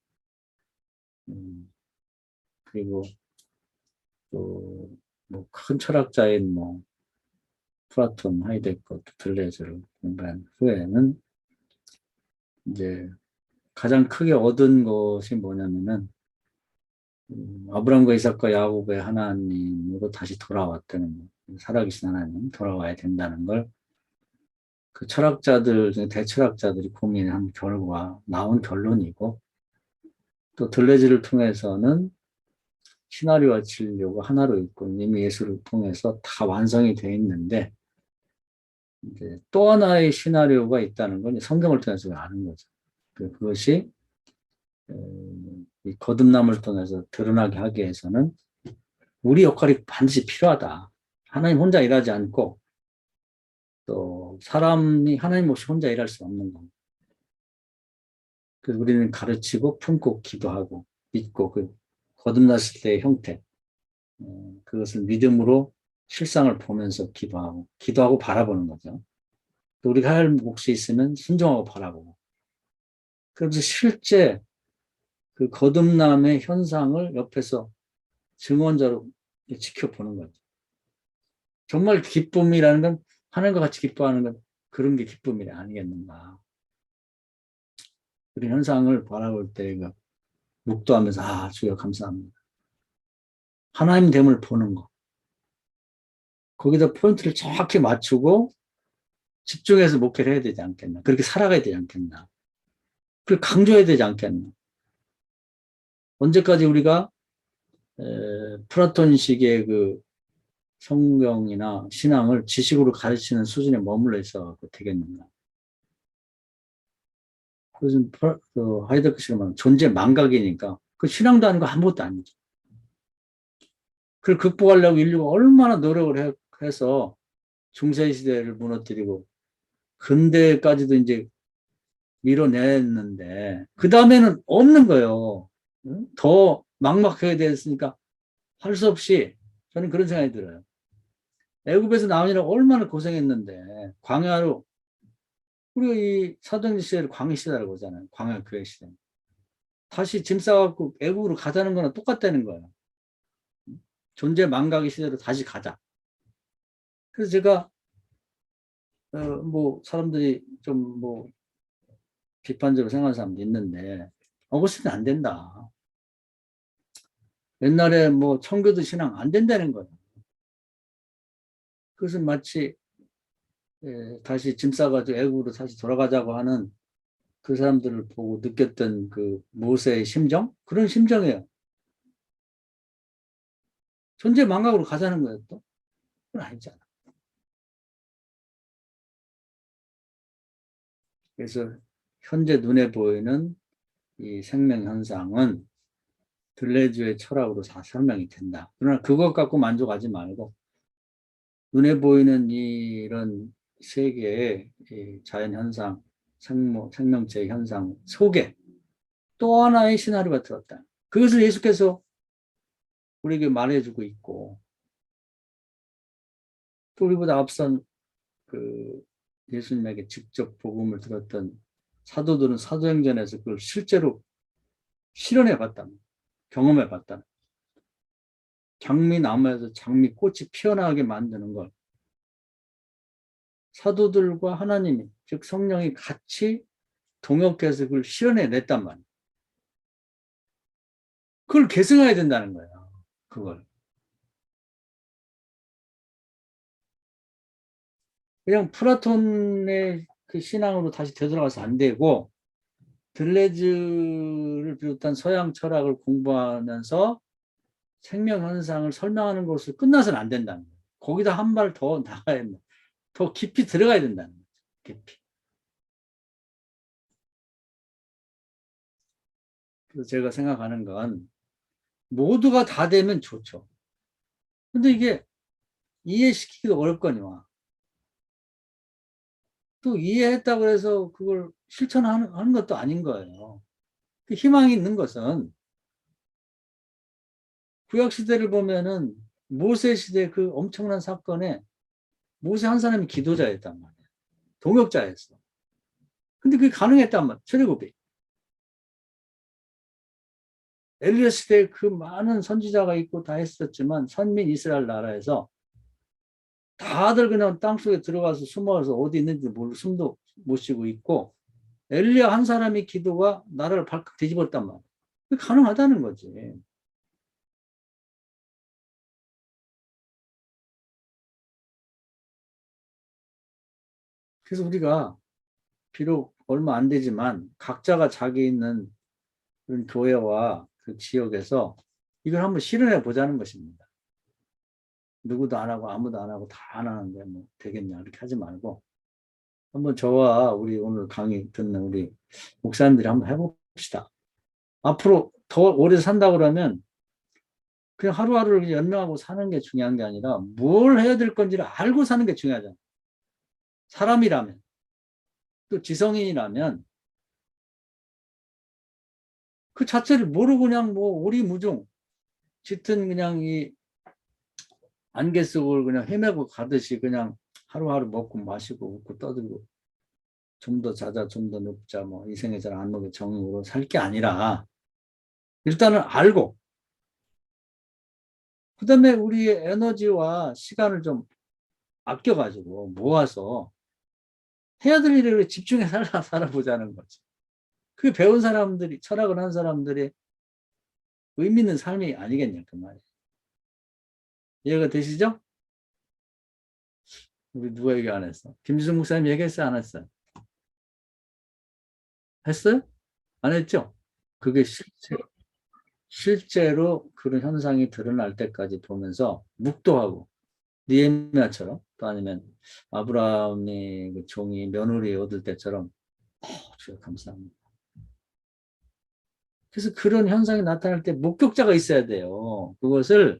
그리고 또 뭐 큰 철학자인 뭐 플라톤, 하이데거, 들레즈를 공부한 후에는 이제 가장 크게 얻은 것이 뭐냐면은 아브라함과 이삭과 야곱의 하나님으로 다시 돌아왔다는 거. 살아계신 하나님 돌아와야 된다는 걸 그 철학자들 중에 대철학자들이 고민한 결과 나온 결론이고 또 들레즈를 통해서는 시나리오와 진료가 하나로 있고 이미 예수를 통해서 다 완성이 돼 있는데 이제 또 하나의 시나리오가 있다는 건 성경을 통해서 아는 거죠. 그것이 이 거듭남을 통해서 드러나게 하기 위해서는 우리 역할이 반드시 필요하다. 하나님 혼자 일하지 않고 또 사람이 하나님 없이 혼자 일할 수 없는 겁니다. 그래서 우리는 가르치고 품고 기도하고 믿고 그 거듭났을 때의 형태 그것을 믿음으로 실상을 보면서 기도하고 바라보는 거죠. 또 우리가 할 몫이 있으면 순종하고 바라보고 그러면서 실제 그 거듭남의 현상을 옆에서 증언자로 지켜보는 거죠. 정말 기쁨이라는 건 하늘과 같이 기뻐하는 건 그런 게 기쁨이 아니겠는가. 그런 현상을 바라볼 때 묵도하면서 아 주여 감사합니다. 하나님 됨을 보는 거. 거기다 포인트를 정확히 맞추고 집중해서 목회를 해야 되지 않겠나. 그렇게 살아가야 되지 않겠나. 그걸 강조해야 되지 않겠나. 언제까지 우리가 플라톤식의 그 성경이나 신앙을 지식으로 가르치는 수준에 머물러 있어 되겠는가. 그것은 하이데거시가 말하는 존재 망각이니까 그 신앙도 아니고 아무것도 아니죠. 그걸 극복하려고 인류가 얼마나 노력을 해서 중세시대를 무너뜨리고 근대까지도 이제 밀어냈는데 그 다음에는 없는 거예요. 더 막막하게 됐으니까 할 수 없이 저는 그런 생각이 들어요. 애굽에서 나오느라 얼마나 고생했는데 광야로 우리가 이 사도행전 시대를 광야 시대라고 하잖아요. 광야 교회 시대. 다시 짐 싸갖고 애굽으로 가자는 거랑 똑같다는 거예요. 존재 망각의 시대로 다시 가자. 그래서 제가 뭐 사람들이 좀 뭐 비판적으로 생각하는 사람도 있는데 어거스틴은 안 된다. 옛날에 뭐 청교도 신앙 안 된다는 거예요. 그것은 마치 다시 짐 싸가지고 애국으로 다시 돌아가자고 하는 그 사람들을 보고 느꼈던 그 모세의 심정? 그런 심정이에요. 존재 망각으로 가자는 거예요, 또? 그건 아니잖아. 그래서 현재 눈에 보이는 이 생명 현상은 들레주의 철학으로 다 설명이 된다. 그러나 그것 갖고 만족하지 말고 눈에 보이는 이런 세계의 자연 현상, 생명체 현상 속에 또 하나의 시나리오가 들었다. 그것을 예수께서 우리에게 말해주고 있고 또 우리보다 앞선 그 예수님에게 직접 복음을 들었던 사도들은 사도행전에서 그걸 실제로 실현해 봤다. 경험해 봤다. 장미나무에서 장미꽃이 피어나게 만드는 걸 사도들과 하나님이 즉 성령이 같이 동역해서 그걸 실현해 냈단 말이에요. 그걸 계승해야 된다는 거예요. 그걸. 그냥 플라톤의 그 신앙으로 다시 되돌아가서 안 되고 들레즈를 비롯한 서양 철학을 공부하면서 생명 현상을 설명하는 것으로 끝나서는 안 된다는 거예요. 거기다 한 발 더 나가야 된다. 더 깊이 들어가야 된다는 거죠. 깊이. 그래서 제가 생각하는 건 모두가 다 되면 좋죠. 근데 이게 이해시키기가 어렵거니와 또 이해했다고 해서 그걸 실천하는 것도 아닌 거예요. 그 희망이 있는 것은 구약시대를 보면은 모세 시대 그 엄청난 사건에 모세 한 사람이 기도자였단 말이에요. 동역자였어. 근데 그게 가능했단 말이에요. 출애굽이. 엘리야 시대에 그 많은 선지자가 있고 다 했었지만 선민 이스라엘 나라에서 다들 그냥 땅속에 들어가서 숨어서 어디 있는지 모르고 숨도 못 쉬고 있고 엘리야 한 사람의 기도가 나라를 발칵 뒤집었단 말이에요. 그게 가능하다는 거지. 그래서 우리가 비록 얼마 안 되지만 각자가 자기 있는 그런 교회와 그 지역에서 이걸 한번 실현해 보자는 것입니다. 누구도 안 하고 아무도 안 하고 다 안 하는데 뭐 되겠냐 이렇게 하지 말고 한번 저와 우리 오늘 강의 듣는 우리 목사님들이 한번 해봅시다. 앞으로 더 오래 산다 그러면 그냥 하루하루를 연명하고 사는 게 중요한 게 아니라 뭘 해야 될 건지를 알고 사는 게 중요하잖아. 사람이라면 또 지성인이라면 그 자체를 모르고 그냥 뭐 오리무중 짙은 그냥 이 안개 속을 그냥 헤매고 가듯이 그냥 하루하루 먹고 마시고 웃고 떠들고 좀 더 자자 좀 더 눕자 뭐 이 생에 잘 안 먹게 정으로 살 게 아니라 일단은 알고, 그 다음에 우리의 에너지와 시간을 좀 아껴가지고 모아서 해야 될 일을 집중해 살아보자는 거지. 그 배운 사람들이, 철학을 한 사람들이 의미 있는 삶이 아니겠냐, 그 말이에요. 이해가 되시죠? 우리 누가 얘기 안 했어? 김지성 목사님 얘기했어요, 안 했어요? 했어요? 안 했죠? 그게 실제로 그런 현상이 드러날 때까지 보면서 묵도하고, 니에미아처럼, 또 아니면 아브라함이 그 종이 며느리 얻을 때처럼, 주여 감사합니다. 그래서 그런 현상이 나타날 때 목격자가 있어야 돼요. 그것을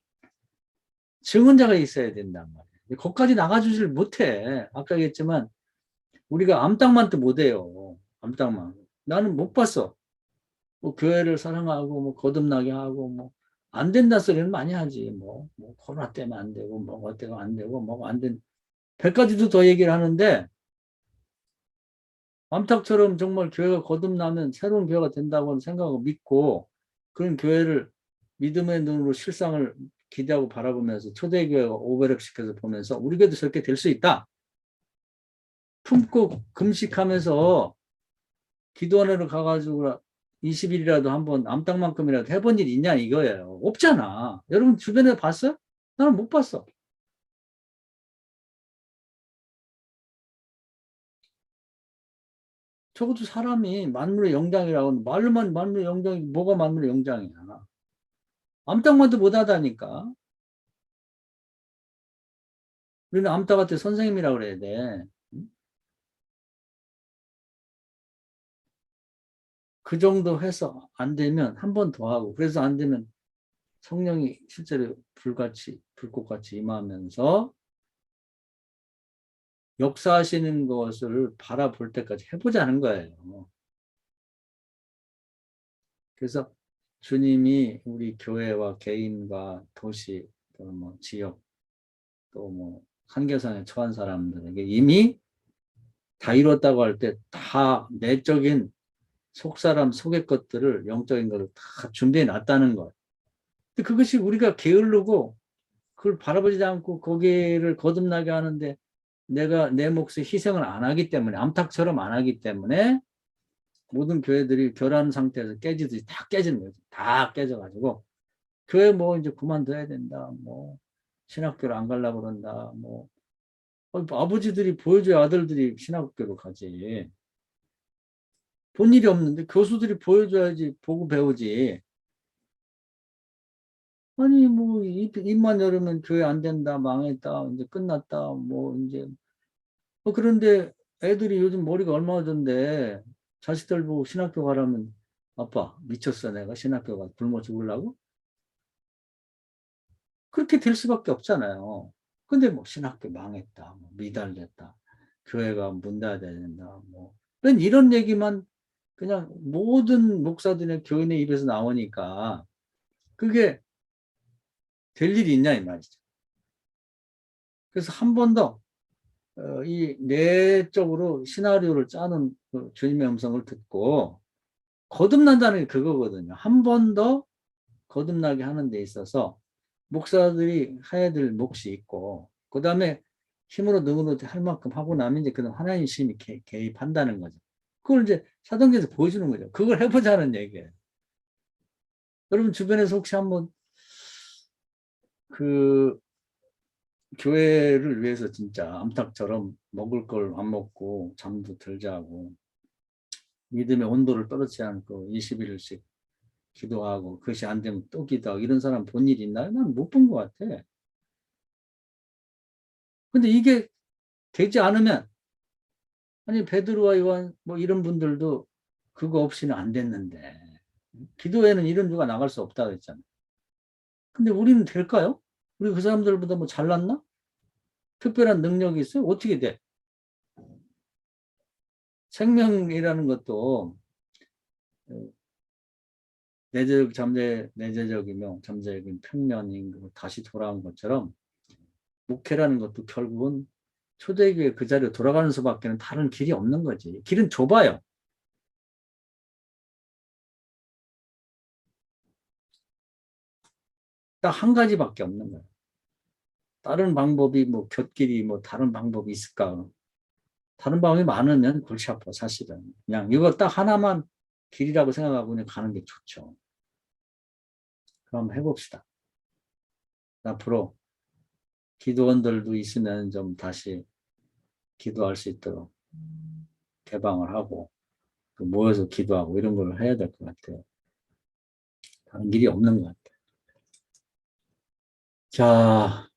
증언자가 있어야 된단 말이에요. 거기까지 나가주질 못해. 아까 얘기했지만 우리가 암땅만도 못해요. 암땅만. 나는 못 봤어. 뭐 교회를 사랑하고 뭐 거듭나게 하고 뭐 안 된다 소리는 많이 하지. 뭐 코로나 때문에 안 되고 뭐가 때문에 안 되고 뭐가 안 된. 100가지도 더 얘기를 하는데 암탉처럼 정말 교회가 거듭나면 새로운 교회가 된다고 생각하고 믿고 그런 교회를 믿음의 눈으로 실상을 기대하고 바라보면서 초대교회가 오버랩시켜서 보면서 우리 교회도 저렇게 될 수 있다. 품고 금식하면서 기도원으로 가가지고 20일이라도 한번 암탉만큼이라도 해본 일 있냐 이거예요. 없잖아. 여러분 주변에 봤어요? 나는 못 봤어. 적어도 사람이 만물의 영장이라고 하는 말로만 만물의 영장이 뭐가 만물의 영장이야. 암탉만도 못하다니까. 우리는 암탉한테 선생님이라고 그래야 돼. 그 정도 해서 안 되면 한 번 더 하고 그래서 안 되면 성령이 실제로 불꽃같이 임하면서 역사하시는 것을 바라볼 때까지 해보자는 거예요. 그래서 주님이 우리 교회와 개인과 도시, 또 뭐 지역, 또 뭐 한계선에 처한 사람들에게 이미 다 이뤘다고 할 때 다 내적인 속사람 속의 것들을 영적인 것을 다 준비해 놨다는 것. 근데 그것이 우리가 게으르고 그걸 바라보지 않고 거기를 거듭나게 하는데 내가 내 몫의 희생을 안 하기 때문에 암탉처럼 안 하기 때문에 모든 교회들이 결함 상태에서 깨지듯이 다 깨지는 거죠. 다 깨져가지고 교회 뭐 이제 그만둬야 된다. 뭐 신학교를 안 가려고 그런다. 뭐 아버지들이 보여줘야 아들들이 신학교로 가지. 본 일이 없는데 교수들이 보여줘야지 보고 배우지. 아니 뭐 입만 열으면 교회 안 된다, 망했다, 이제 끝났다, 뭐 이제 그런데 애들이 요즘 머리가 얼마나 좋은데 자식들 보고 신학교 가라면 아빠 미쳤어 내가 신학교 가 굶어 죽으려고? 그렇게 될 수밖에 없잖아요. 근데 뭐 신학교 망했다, 뭐 미달됐다, 교회가 문 닫아야 된다, 뭐 이런 얘기만 그냥 모든 목사들의 교인의 입에서 나오니까 그게 될 일이 있냐 이 말이죠. 그래서 한 번 더 이 내적으로 시나리오를 짜는 그 주님의 음성을 듣고 거듭난다는 게 그거거든요. 한 번 더 거듭나게 하는 데 있어서 목사들이 해야 될 몫이 있고 그 다음에 힘으로 능으로 할 만큼 하고 나면 이제 그는 하나님 심이 개입한다는 거죠. 그걸 이제 사도행전에서 보여주는 거죠. 그걸 해보자는 얘기예요. 여러분 주변에서 혹시 한번 그 교회를 위해서 진짜 암탉처럼 먹을 걸 안 먹고 잠도 들자고 믿음의 온도를 떨어지지 않고 21일씩 기도하고 그것이 안 되면 또 기도하고 이런 사람 본 일 있나요? 난 못 본 것 같아. 근데 이게 되지 않으면 아니 베드로와 요한 뭐 이런 분들도 그거 없이는 안 됐는데 기도회는 이런 주가 나갈 수 없다 그랬잖아. 근데 우리는 될까요? 우리 그 사람들보다 뭐 잘났나? 특별한 능력이 있어요? 어떻게 돼? 생명이라는 것도 내재적이며 잠재적인 평면인 다시 돌아온 것처럼 목회라는 것도 결국은 초대교회 그 자리로 돌아가는 수밖에 다른 길이 없는 거지. 길은 좁아요. 딱 한 가지밖에 없는 거예요. 다른 방법이 뭐 곁길이 뭐 다른 방법이 있을까? 다른 방법이 많으면 골치 아파 사실은. 그냥 이거 딱 하나만 길이라고 생각하고 그냥 가는 게 좋죠. 그럼 해봅시다. 앞으로 기도원들도 있으면 좀 다시 기도할 수 있도록 개방을 하고 또 모여서 기도하고 이런 걸 해야 될 것 같아요. 다른 길이 없는 것 같아요. 자,